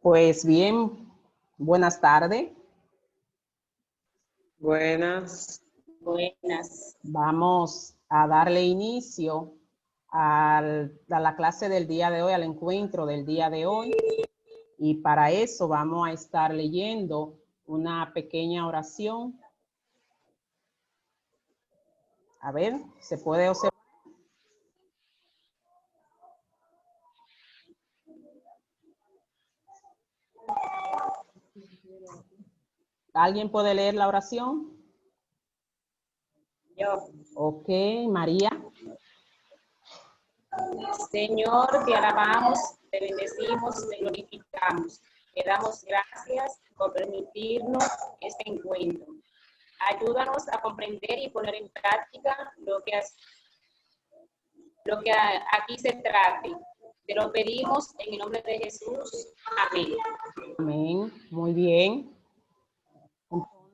Pues bien, buenas tardes. Buenas. Buenas. Vamos a darle inicio a la clase del día de hoy, al encuentro del día de hoy. Y para eso vamos a estar leyendo una pequeña oración. A ver, ¿se puede observar? ¿Alguien puede leer la oración? Yo. Ok, María. Señor, te alabamos, te bendecimos, te glorificamos. Te damos gracias por permitirnos este encuentro. Ayúdanos a comprender y poner en práctica lo que aquí se trate. Te lo pedimos en el nombre de Jesús. Amén. Amén. Muy bien.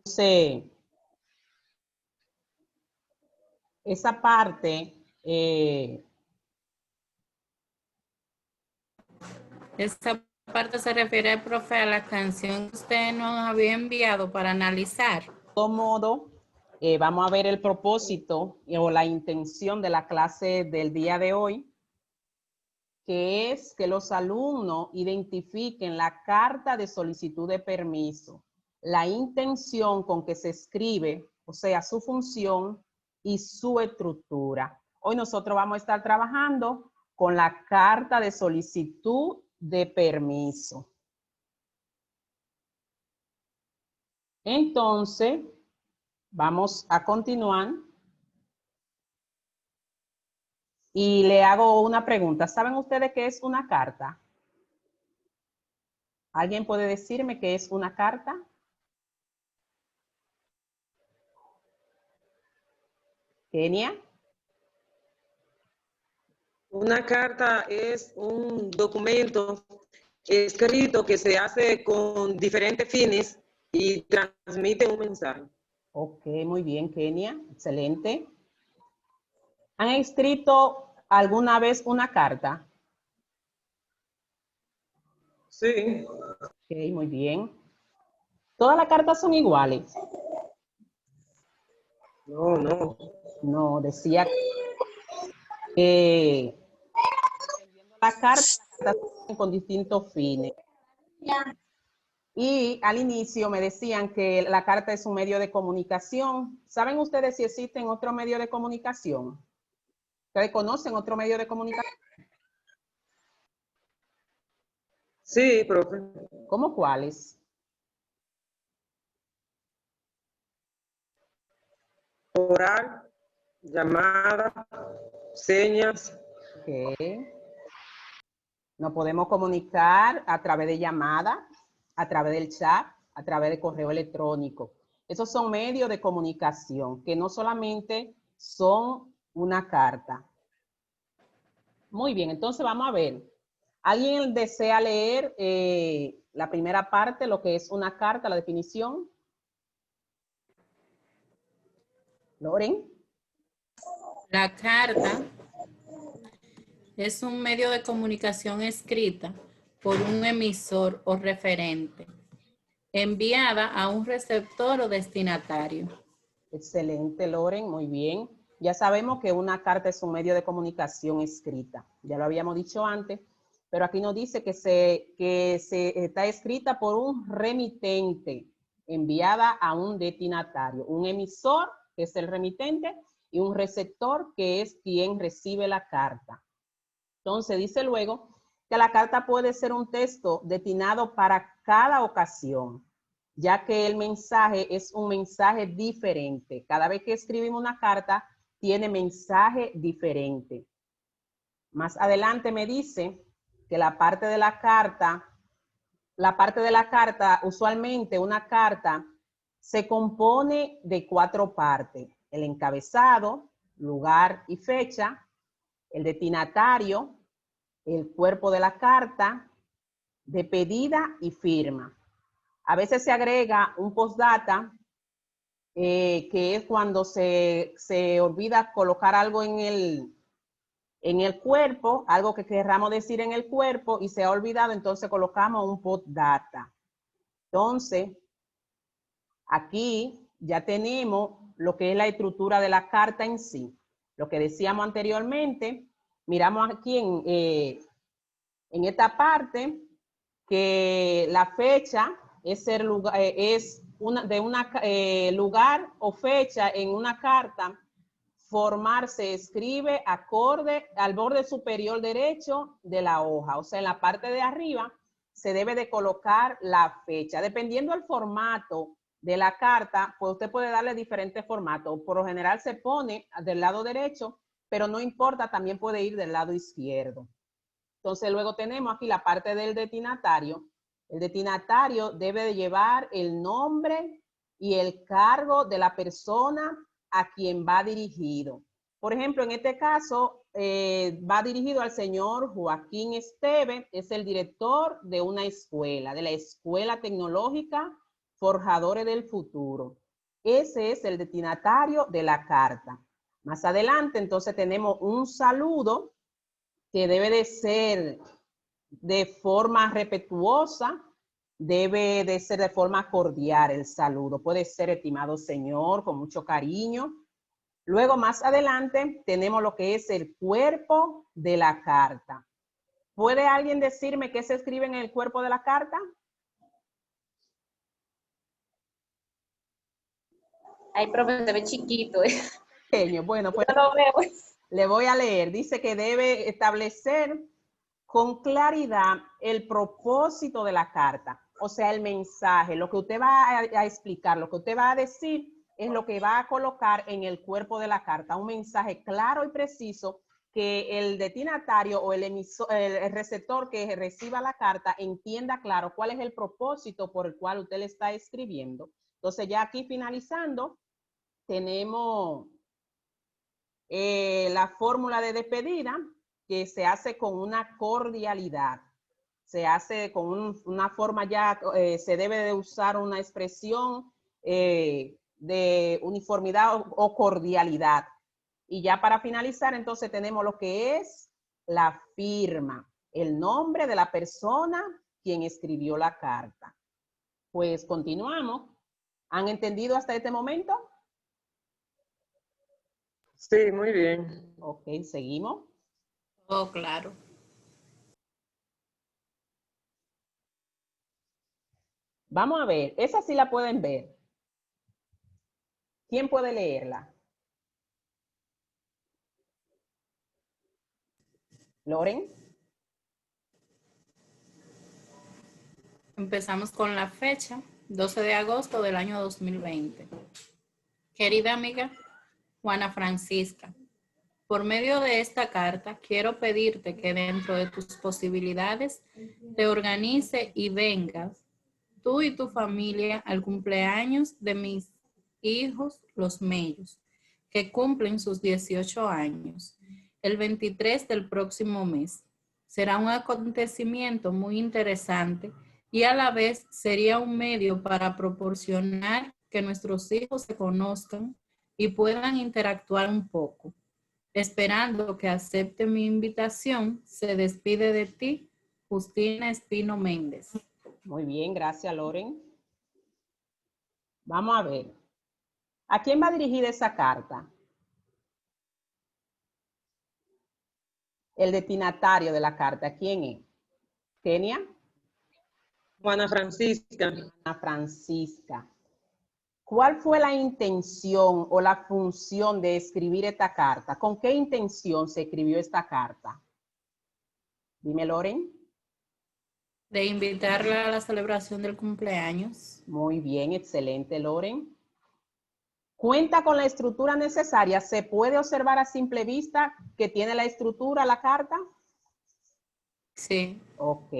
Entonces, esa parte... Esta parte se refiere, profe, a la canción que usted nos había enviado para analizar. De todo modo, vamos a ver el propósito o la intención de la clase del día de hoy, que es que los alumnos identifiquen la carta de solicitud de permiso, la intención con que se escribe, o sea, su función y su estructura. Hoy nosotros vamos a estar trabajando con la carta de solicitud de permiso. Entonces, vamos a continuar y le hago una pregunta. ¿Saben ustedes qué es una carta? ¿Alguien puede decirme qué es una carta? Kenia. Una carta es un documento escrito que se hace con diferentes fines y transmite un mensaje. Ok, muy bien, Kenia. Excelente. ¿Han escrito alguna vez una carta? Sí. Ok, muy bien. ¿Todas las cartas son iguales? No. No, decía que las cartas con distintos fines. Y al inicio me decían que la carta es un medio de comunicación. ¿Saben ustedes si existen otros medios de comunicación? ¿Ustedes conocen otro medio de comunicación? Sí, profe. ¿Cómo cuáles? Oral, llamada, señas. Okay. Nos podemos comunicar a través de llamada, a través del chat, a través de correo electrónico. Esos son medios de comunicación que no solamente son una carta. Muy bien, entonces vamos a ver. ¿Alguien desea leer la primera parte, lo que es una carta, la definición? Loren. La carta es un medio de comunicación escrita por un emisor o referente, enviada a un receptor o destinatario. Excelente, Loren, muy bien. Ya sabemos que una carta es un medio de comunicación escrita. Ya lo habíamos dicho antes, pero aquí nos dice que se está escrita por un remitente, enviada a un destinatario, un emisor, que es el remitente, y un receptor, que es quien recibe la carta. Entonces dice luego que la carta puede ser un texto destinado para cada ocasión, ya que el mensaje es un mensaje diferente. Cada vez que escribimos una carta, tiene mensaje diferente. Más adelante me dice que la parte de la carta, usualmente una carta se compone de 4 partes: el encabezado, lugar y fecha, el destinatario, el cuerpo de la carta, de pedida y firma. A veces se agrega un postdata, que es cuando se olvida colocar algo en En el cuerpo, algo que querramos decir en el cuerpo y se ha olvidado, entonces colocamos un postdata. Entonces, aquí ya tenemos lo que es la estructura de la carta en sí. Lo que decíamos anteriormente, miramos aquí en esta parte que la fecha es el lugar, lugar o fecha en una carta. Formar se escribe acorde al borde superior derecho de la hoja. O sea, en la parte de arriba se debe de colocar la fecha. Dependiendo del formato de la carta, pues usted puede darle diferentes formatos. Por lo general se pone del lado derecho, pero no importa, también puede ir del lado izquierdo. Entonces luego tenemos aquí la parte del destinatario. El destinatario debe de llevar el nombre y el cargo de la persona a quien va dirigido. Por ejemplo, en este caso va dirigido al señor Joaquín Esteve, es el director de una escuela, de la Escuela Tecnológica Forjadores del Futuro. Ese es el destinatario de la carta. Más adelante, entonces, tenemos un saludo que debe de ser de forma respetuosa, debe de ser de forma cordial el saludo. Puede ser estimado señor, con mucho cariño. Luego, más adelante, tenemos lo que es el cuerpo de la carta. ¿Puede alguien decirme qué se escribe en el cuerpo de la carta? Ay, profe, se ve chiquito. Pequeño. Bueno, pues Yo lo veo. le voy a leer. Dice que debe establecer con claridad el propósito de la carta, o sea, el mensaje, lo que usted va a explicar, lo que usted va a decir es lo que va a colocar en el cuerpo de la carta, un mensaje claro y preciso que el destinatario o el receptor que reciba la carta entienda claro cuál es el propósito por el cual usted le está escribiendo. Entonces ya aquí finalizando, tenemos la fórmula de despedida, que se hace con una cordialidad, se hace con una forma ya, se debe de usar una expresión de uniformidad o cordialidad. Y ya para finalizar, entonces tenemos lo que es la firma, el nombre de la persona quien escribió la carta. Pues continuamos. ¿Han entendido hasta este momento? Sí, muy bien. Ok, seguimos. Oh, claro. Vamos a ver, esa sí la pueden ver. ¿Quién puede leerla? ¿Loren? Empezamos con la fecha, 12 de agosto del año 2020. Querida amiga Juana Francisca, por medio de esta carta quiero pedirte que dentro de tus posibilidades te organice y vengas tú y tu familia al cumpleaños de mis hijos, los Mellos, que cumplen sus 18 años, el 23 del próximo mes. Será un acontecimiento muy interesante y a la vez sería un medio para proporcionar que nuestros hijos se conozcan y puedan interactuar un poco. Esperando que acepte mi invitación, se despide de ti, Justina Espino Méndez. Muy bien, gracias, Loren. Vamos a ver. ¿A quién va dirigida esa carta? El destinatario de la carta, ¿quién es? ¿Kenia? Juana Francisca. Juana Francisca. ¿Cuál fue la intención o la función de escribir esta carta? ¿Con qué intención se escribió esta carta? Dime, Loren. De invitarla a la celebración del cumpleaños. Muy bien, excelente, Loren. ¿Cuenta con la estructura necesaria? ¿Se puede observar a simple vista que tiene la estructura la carta? Sí. Ok.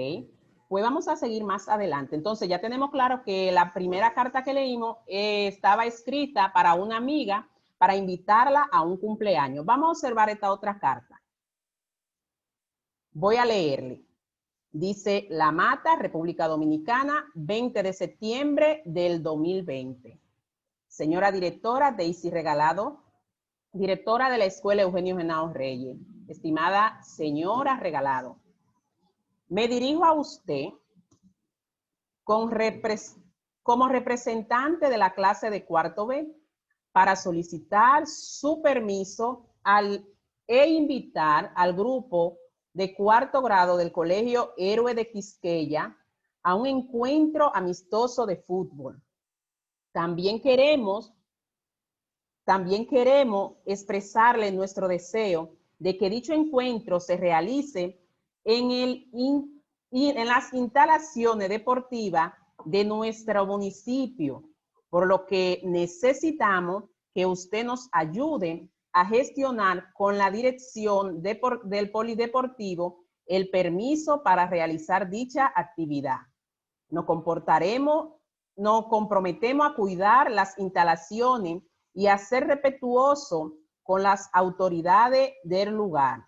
Pues vamos a seguir más adelante. Entonces ya tenemos claro que la primera carta que leímos estaba escrita para una amiga para invitarla a un cumpleaños. Vamos a observar esta otra carta. Voy a leerle. Dice La Mata, República Dominicana, 20 de septiembre del 2020. Señora directora Daisy Regalado, directora de la Escuela Eugenio Henao Reyes. estimada señora Regalado. Me dirijo a usted como representante de la clase de cuarto B para solicitar su permiso e invitar al grupo de cuarto grado del Colegio Héroe de Quisqueya a un encuentro amistoso de fútbol. También queremos expresarle nuestro deseo de que dicho encuentro se realice en las instalaciones deportivas de nuestro municipio, por lo que necesitamos que usted nos ayude a gestionar con la dirección del polideportivo el permiso para realizar dicha actividad. Nos comprometemos a cuidar las instalaciones y a ser respetuoso con las autoridades del lugar.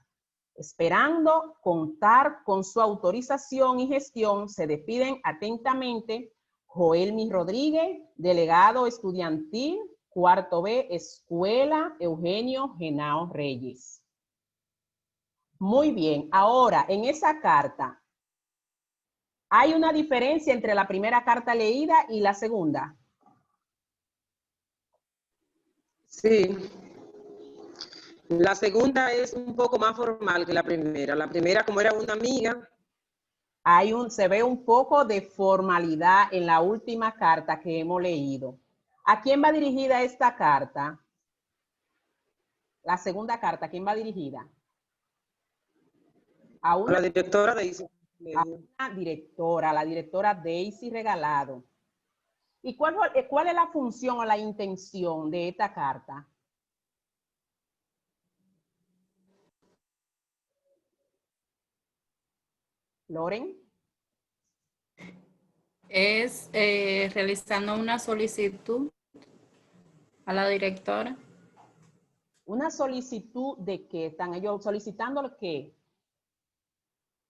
Esperando contar con su autorización y gestión, se despiden atentamente Joelmi Rodríguez, delegado estudiantil, cuarto B, Escuela Eugenio Genao Reyes. Muy bien, ahora en esa carta, ¿hay una diferencia entre la primera carta leída y la segunda? Sí. La segunda es un poco más formal que la primera. La primera, como era una amiga. Se ve un poco de formalidad en la última carta que hemos leído. ¿A quién va dirigida esta carta? La segunda carta, ¿a quién va dirigida? A La directora Daisy. A una directora, la directora Daisy Regalado. ¿Y cuál es la función o la intención de esta carta? Loren. Es realizando una solicitud a la directora. ¿Una solicitud de qué? ¿Están ellos solicitando qué?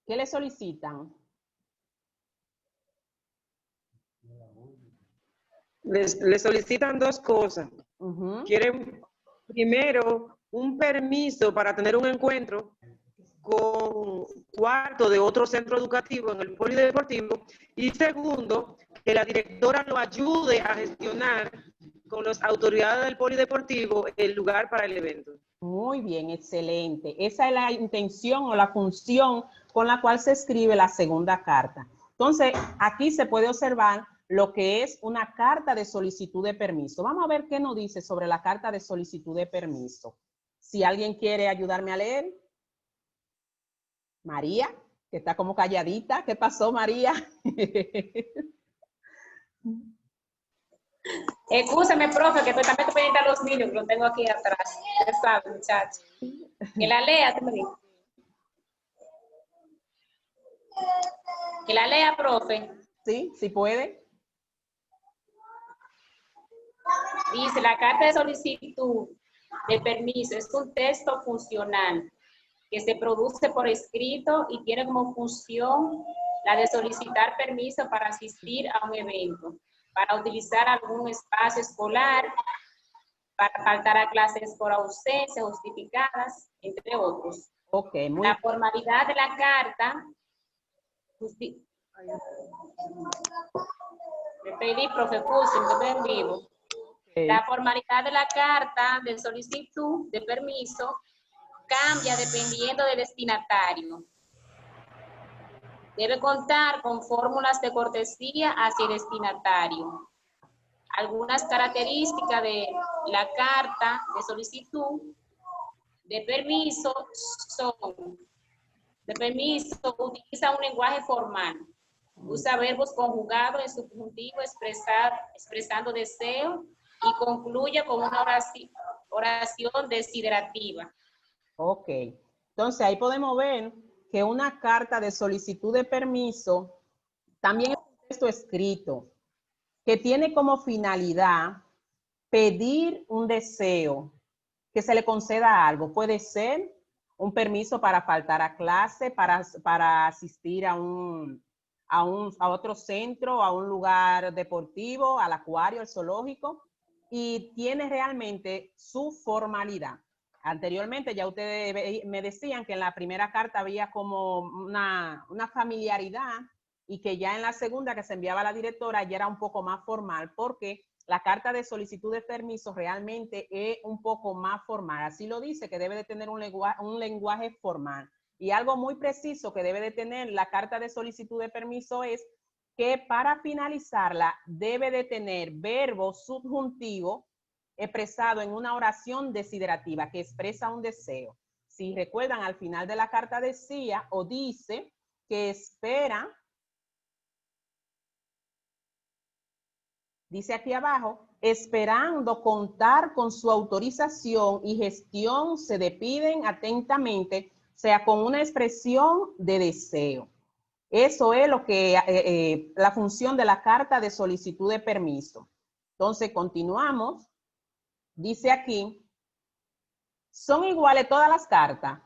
¿Qué le solicitan? Les solicitan dos cosas. Quieren primero un permiso para tener un encuentro con cuarto de otro centro educativo en el polideportivo y segundo, que la directora lo ayude a gestionar con las autoridades del polideportivo el lugar para el evento. Muy bien, excelente. Esa es la intención o la función con la cual se escribe la segunda carta. Entonces, aquí se puede observar lo que es una carta de solicitud de permiso. Vamos a ver qué nos dice sobre la carta de solicitud de permiso. Si alguien quiere ayudarme a leer. María, que está como calladita. ¿Qué pasó, María? Excúsame, profe, que también estoy pendiente a los niños, que los tengo aquí atrás. Usted sabe, muchachos. Que la lea, tú me dices. Que la lea, profe. Sí, sí puede. Dice, la carta de solicitud de permiso es un texto funcional que se produce por escrito y tiene como función la de solicitar permiso para asistir a un evento, para utilizar algún espacio escolar, para faltar a clases por ausencia justificadas, entre otros. Okay, La formalidad de la carta, me pedí, profe, puse, estoy en vivo. La formalidad de la carta de solicitud de permiso cambia dependiendo del destinatario. Debe contar con fórmulas de cortesía hacia el destinatario. Algunas características de la carta de solicitud de permiso son: de permiso, utiliza un lenguaje formal, usa verbos conjugados en subjuntivo expresando deseo y concluye con una oración desiderativa. Ok, entonces ahí podemos ver que una carta de solicitud de permiso también es un texto escrito que tiene como finalidad pedir un deseo, que se le conceda algo. Puede ser un permiso para faltar a clase, para asistir a otro centro, a un lugar deportivo, al acuario, al zoológico, y tiene realmente su formalidad. Anteriormente ya ustedes me decían que en la primera carta había como una familiaridad y que ya en la segunda que se enviaba a la directora ya era un poco más formal, porque la carta de solicitud de permiso realmente es un poco más formal. Así lo dice, que debe de tener un lenguaje formal. Y algo muy preciso que debe de tener la carta de solicitud de permiso es que para finalizarla debe de tener verbo subjuntivo expresado en una oración desiderativa que expresa un deseo. Si recuerdan, al final de la carta decía o dice que espera, dice aquí abajo, esperando contar con su autorización y gestión, se despiden atentamente, o sea, con una expresión de deseo. Eso es lo que la función de la carta de solicitud de permiso. Entonces, continuamos. Dice aquí, ¿son iguales todas las cartas?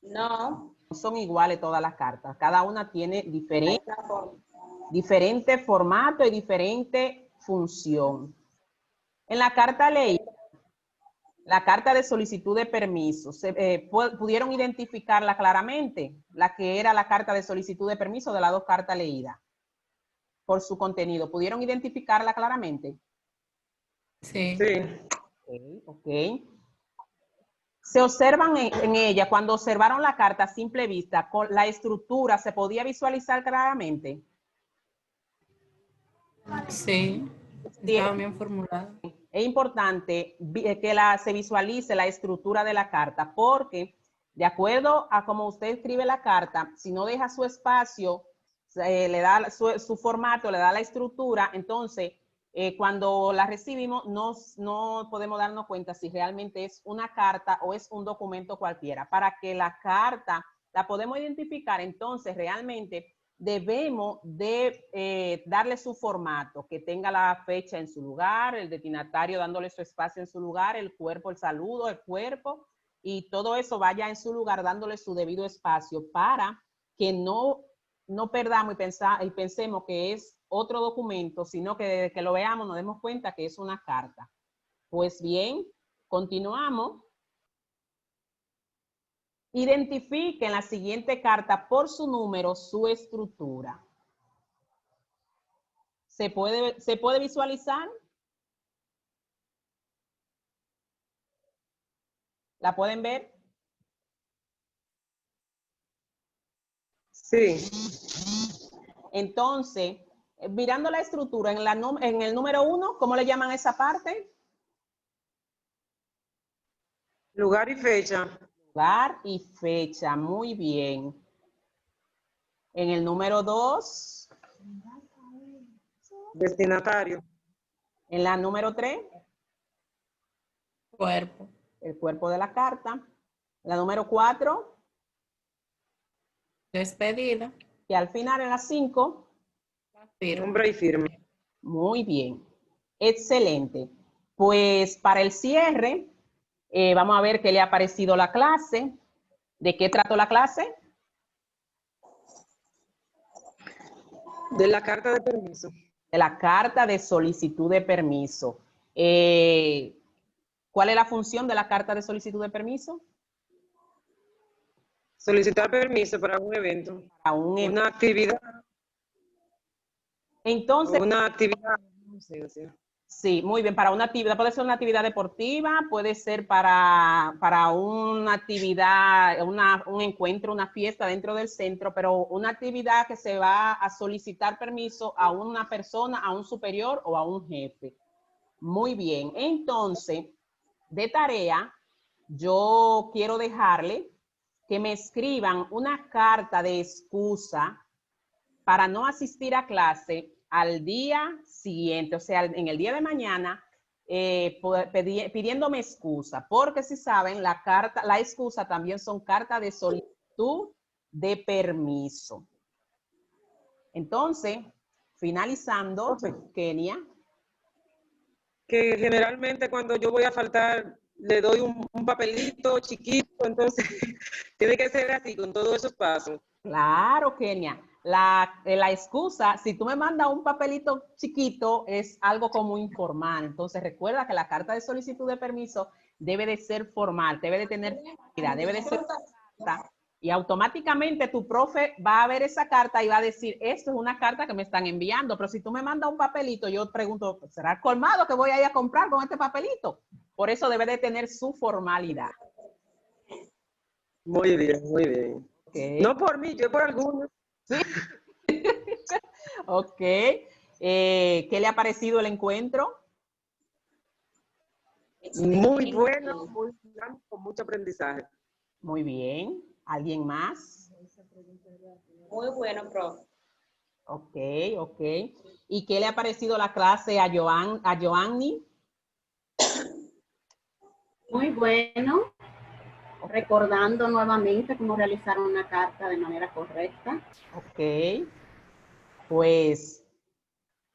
No. No son iguales todas las cartas. Cada una tiene diferente formato y diferente función. En la carta ley, la carta de solicitud de permiso, ¿pudieron identificarla claramente? La que era la carta de solicitud de permiso de las dos cartas leídas. Por su contenido, ¿pudieron identificarla claramente? Sí. Ok. Se observan en ella, cuando observaron la carta a simple vista, con la estructura, ¿se podía visualizar claramente? Sí, estaba bien formulada. Es importante que se visualice la estructura de la carta, porque de acuerdo a cómo usted escribe la carta, si no deja su espacio, le da su formato, le da la estructura, entonces cuando la recibimos no podemos darnos cuenta si realmente es una carta o es un documento cualquiera. Para que la carta la podemos identificar, entonces realmente debemos de darle su formato, que tenga la fecha en su lugar, el destinatario dándole su espacio en su lugar, el cuerpo, el saludo, el cuerpo, y todo eso vaya en su lugar dándole su debido espacio para que no perdamos y pensemos que es otro documento, sino que desde que lo veamos nos demos cuenta que es una carta. Pues bien, continuamos. Identifique en la siguiente carta por su número su estructura. ¿Se puede visualizar? ¿La pueden ver? Sí. Entonces, mirando la estructura en el número 1, ¿cómo le llaman a esa parte? Lugar y fecha. Lugar y fecha, muy bien. En el número 2. Destinatario. En la número 3. Cuerpo. El cuerpo de la carta. La número 4. Despedida. Y al final en la 5. Nombre y firma. Muy bien. Excelente. Pues para el cierre, vamos a ver qué le ha parecido la clase. ¿De qué trató la clase? De la carta de permiso. De la carta de solicitud de permiso. ¿Cuál es la función de la carta de solicitud de permiso? Solicitar permiso para un evento. Para un evento. Una actividad. Entonces, una actividad. No sé, o sea. Sí, muy bien. Para una actividad, puede ser una actividad deportiva, puede ser para una actividad, un encuentro, una fiesta dentro del centro, pero una actividad que se va a solicitar permiso a una persona, a un superior o a un jefe. Muy bien. Entonces, de tarea, yo quiero dejarle que me escriban una carta de excusa para no asistir a clase al día siguiente, o sea, en el día de mañana, pidiéndome excusa, porque si saben, la excusa también son cartas de solicitud de permiso. Entonces, finalizando, Kenia. Que generalmente cuando yo voy a faltar, le doy un papelito chiquito, entonces tiene que ser así, con todos esos pasos. Claro, Kenia. la excusa, si tú me mandas un papelito chiquito, es algo como informal. Entonces, recuerda que la carta de solicitud de permiso debe de ser formal, debe de tener formalidad, debe de ser carta, y automáticamente tu profe va a ver esa carta y va a decir, esto es una carta que me están enviando. Pero si tú me mandas un papelito, yo pregunto, ¿será colmado que voy a ir a comprar con este papelito? Por eso debe de tener su formalidad. Muy bien, muy bien. Okay. No por mí, yo por algunos. Sí. Ok. ¿Qué le ha parecido el encuentro? Muy bueno, muy dinámico, con mucho aprendizaje. Muy bien. ¿Alguien más? Muy bueno, profe. Ok, ok. ¿Y qué le ha parecido la clase a Joanny? Muy bueno. Recordando nuevamente cómo realizar una carta de manera correcta. Ok. Pues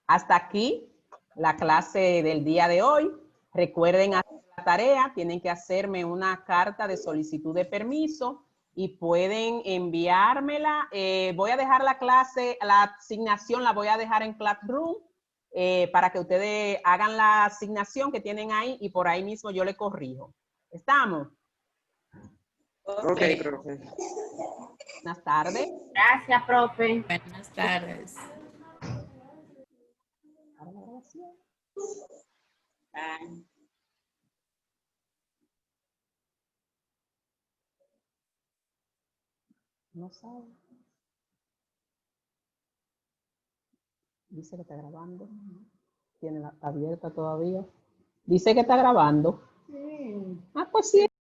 hasta aquí la clase del día de hoy. Recuerden hacer la tarea, tienen que hacerme una carta de solicitud de permiso y pueden enviármela. Voy a dejar la clase, la asignación la voy a dejar en Classroom para que ustedes hagan la asignación que tienen ahí y por ahí mismo yo le corrijo. ¿Estamos? Ok, profe. Buenas tardes. Gracias, profe. Buenas tardes. Bye. No sabe. Dice que está grabando. Tiene la abierta todavía. Dice que está grabando. Sí. Ah, pues sí.